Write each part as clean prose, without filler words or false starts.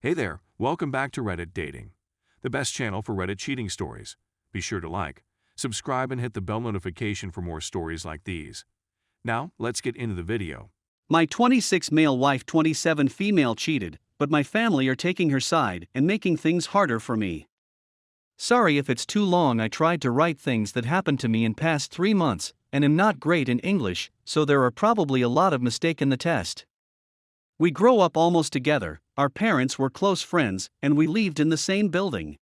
Hey there, welcome back to Reddit Dating, the best channel for Reddit cheating stories. Be sure to like, subscribe, and hit the bell notification for more stories like these. Now, let's get into the video. My 26 male wife 27 female cheated, but my family are taking her side and making things harder for me. Sorry if it's too long. I tried to write things that happened to me in past 3 months, and am not great in English, so there are probably a lot of mistake in the test. We grow up almost together, our parents were close friends, and we lived in the same building.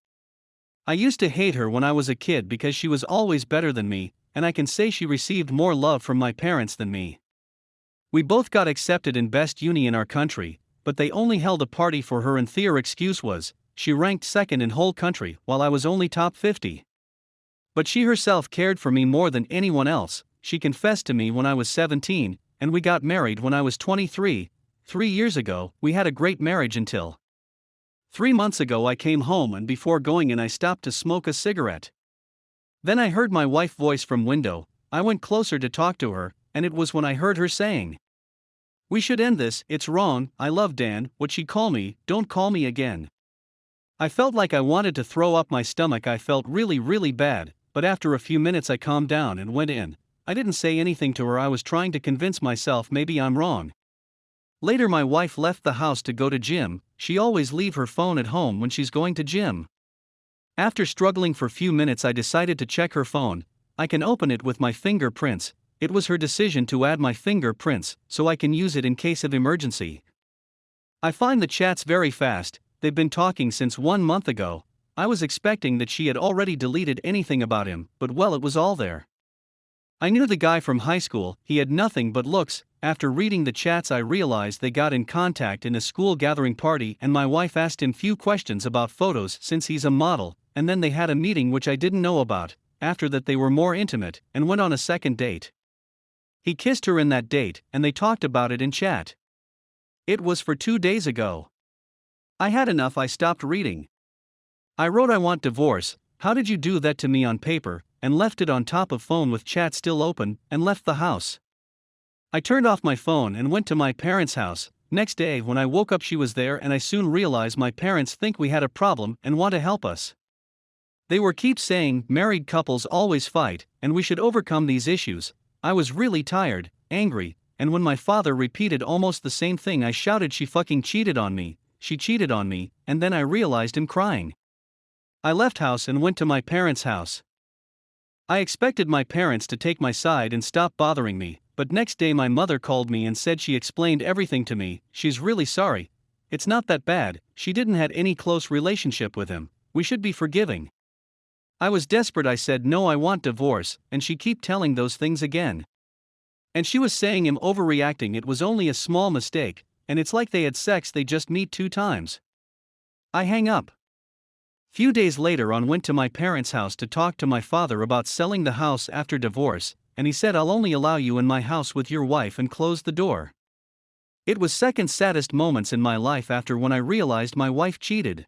I used to hate her when I was a kid because she was always better than me, and I can say she received more love from my parents than me. We both got accepted in best uni in our country, but they only held a party for her and their excuse was, she ranked second in whole country while I was only top 50. But she herself cared for me more than anyone else. She confessed to me when I was 17, and we got married when I was 23. 3 years ago, we had a great marriage until 3 months ago I came home and before going in I stopped to smoke a cigarette. Then I heard my wife's voice from window. I went closer to talk to her, and it was when I heard her saying, "We should end this, it's wrong, I love Dan, what she call me, don't call me again." I felt like I wanted to throw up my stomach. I felt really bad, but after a few minutes I calmed down and went in. I didn't say anything to her. I was trying to convince myself maybe I'm wrong. Later my wife left the house to go to gym. She always leave her phone at home when she's going to gym. After struggling for few minutes I decided to check her phone. I can open it with my fingerprints. It was her decision to add my fingerprints, so I can use it in case of emergency. I find the chats very fast. They've been talking since 1 month ago. I was expecting that she had already deleted anything about him, but well, it was all there. I knew the guy from high school, he had nothing but looks. After reading the chats I realized they got in contact in a school gathering party and my wife asked him few questions about photos since he's a model, and then they had a meeting which I didn't know about. After that they were more intimate, and went on a second date. He kissed her in that date, and they talked about it in chat. It was for 2 days ago. I had enough. I stopped reading. I wrote I want divorce, how did you do that to me on paper, and left it on top of phone with chat still open, and left the house. I turned off my phone and went to my parents' house. Next day when I woke up she was there, and I soon realized my parents think we had a problem and want to help us. They were keep saying married couples always fight, and we should overcome these issues. I was really tired, angry, and when my father repeated almost the same thing I shouted she fucking cheated on me, she cheated on me, and then I realized him crying. I left house and went to my parents' house. I expected my parents to take my side and stop bothering me, but next day my mother called me and said she explained everything to me. She's really sorry. It's not that bad, she didn't have any close relationship with him, we should be forgiving. I was desperate. I said no, I want divorce, and she kept telling those things again. And she was saying I'm overreacting, it was only a small mistake, and it's like they had sex, they just meet 2 times. I hang up. Few days later on went to my parents' house to talk to my father about selling the house after divorce, and he said I'll only allow you in my house with your wife and closed the door. It was second saddest moments in my life after when I realized my wife cheated.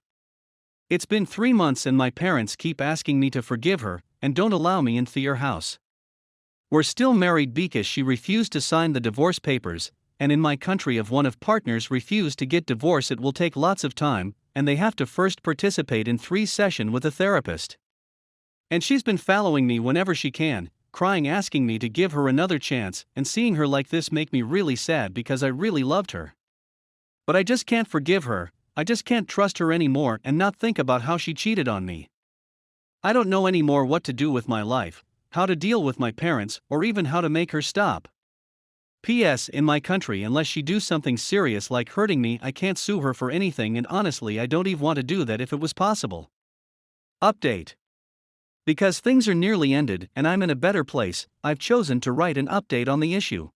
It's been 3 months and my parents keep asking me to forgive her, and don't allow me in their house. We're still married because she refused to sign the divorce papers, and in my country if one of partners refuse to get divorced it will take lots of time, and they have to first participate in 3 sessions with a therapist. And she's been following me whenever she can, crying asking me to give her another chance, and seeing her like this make me really sad because I really loved her. But I just can't forgive her, I just can't trust her anymore and not think about how she cheated on me. I don't know anymore what to do with my life, how to deal with my parents, or even how to make her stop. P.S. In my country unless she do something serious like hurting me I can't sue her for anything, and honestly I don't even want to do that if it was possible. Update. Because things are nearly ended and I'm in a better place, I've chosen to write an update on the issue.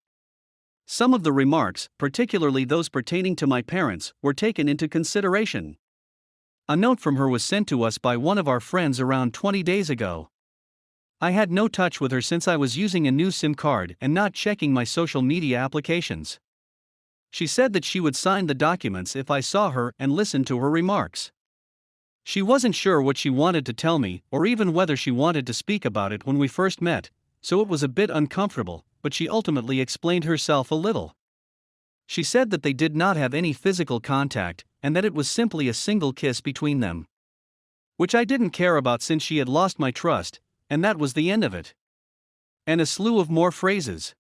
Some of the remarks, particularly those pertaining to my parents, were taken into consideration. A note from her was sent to us by one of our friends around 20 days ago. I had no touch with her since I was using a new SIM card and not checking my social media applications. She said that she would sign the documents if I saw her and listened to her remarks. She wasn't sure what she wanted to tell me or even whether she wanted to speak about it when we first met, so it was a bit uncomfortable, but she ultimately explained herself a little. She said that they did not have any physical contact, and that it was simply a single kiss between them. Which I didn't care about since she had lost my trust, and that was the end of it. And a slew of more phrases.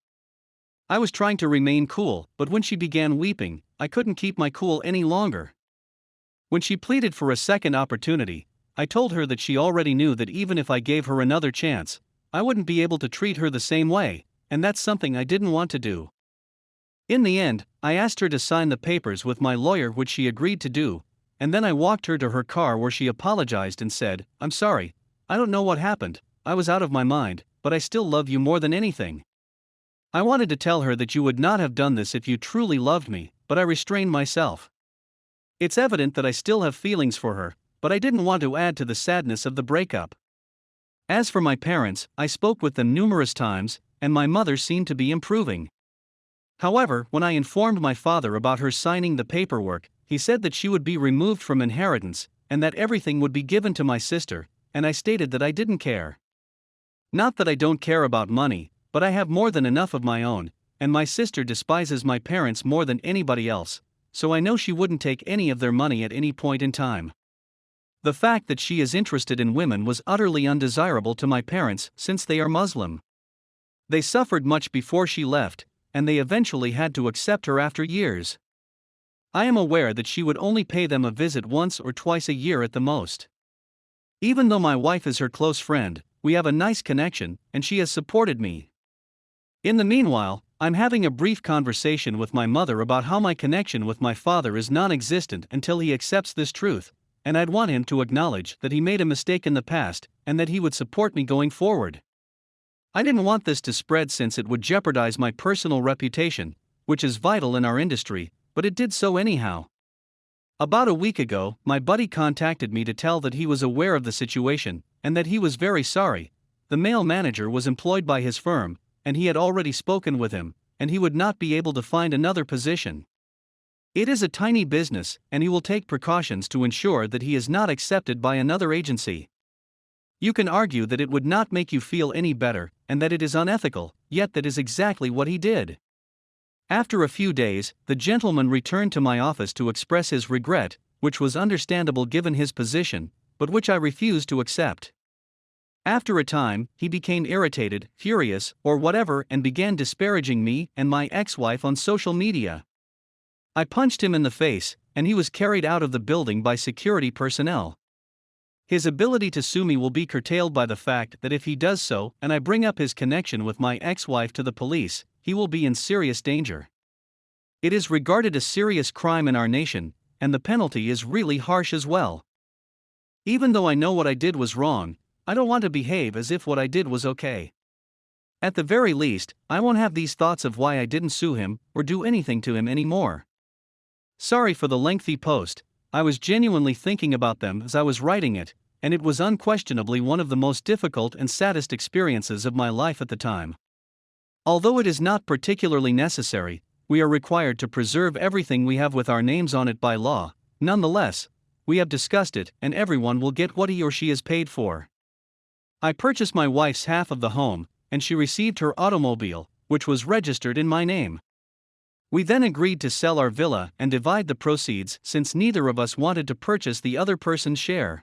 I was trying to remain cool, but when she began weeping, I couldn't keep my cool any longer. When she pleaded for a second opportunity, I told her that she already knew that even if I gave her another chance, I wouldn't be able to treat her the same way, and that's something I didn't want to do. In the end, I asked her to sign the papers with my lawyer, which she agreed to do, and then I walked her to her car where she apologized and said, "I'm sorry, I don't know what happened, I was out of my mind, but I still love you more than anything." I wanted to tell her that you would not have done this if you truly loved me, but I restrained myself. It's evident that I still have feelings for her, but I didn't want to add to the sadness of the breakup. As for my parents, I spoke with them numerous times, and my mother seemed to be improving. However, when I informed my father about her signing the paperwork, he said that she would be removed from inheritance, and that everything would be given to my sister, and I stated that I didn't care. Not that I don't care about money, but I have more than enough of my own, and my sister despises my parents more than anybody else, so I know she wouldn't take any of their money at any point in time. The fact that she is interested in women was utterly undesirable to my parents since they are Muslim. They suffered much before she left, and they eventually had to accept her after years. I am aware that she would only pay them a visit once or twice a year at the most. Even though my wife is her close friend, we have a nice connection, and she has supported me. In the meanwhile, I'm having a brief conversation with my mother about how my connection with my father is non-existent until he accepts this truth, and I'd want him to acknowledge that he made a mistake in the past, and that he would support me going forward. I didn't want this to spread since it would jeopardize my personal reputation, which is vital in our industry, but it did so anyhow. About a week ago, my buddy contacted me to tell that he was aware of the situation, and that he was very sorry. The male manager was employed by his firm, and he had already spoken with him, and he would not be able to find another position. It is a tiny business, and he will take precautions to ensure that he is not accepted by another agency. You can argue that it would not make you feel any better, and that it is unethical, yet that is exactly what he did. After a few days, the gentleman returned to my office to express his regret, which was understandable given his position, but which I refused to accept. After a time, he became irritated, furious, or whatever, and began disparaging me and my ex-wife on social media. I punched him in the face, and he was carried out of the building by security personnel. His ability to sue me will be curtailed by the fact that if he does so, and I bring up his connection with my ex-wife to the police, he will be in serious danger. It is regarded a serious crime in our nation, and the penalty is really harsh as well. Even though I know what I did was wrong, I don't want to behave as if what I did was okay. At the very least, I won't have these thoughts of why I didn't sue him or do anything to him anymore. Sorry for the lengthy post. I was genuinely thinking about them as I was writing it, and it was unquestionably one of the most difficult and saddest experiences of my life at the time. Although it is not particularly necessary, we are required to preserve everything we have with our names on it by law. Nonetheless, we have discussed it, and everyone will get what he or she is paid for. I purchased my wife's half of the home, and she received her automobile, which was registered in my name. We then agreed to sell our villa and divide the proceeds since neither of us wanted to purchase the other person's share.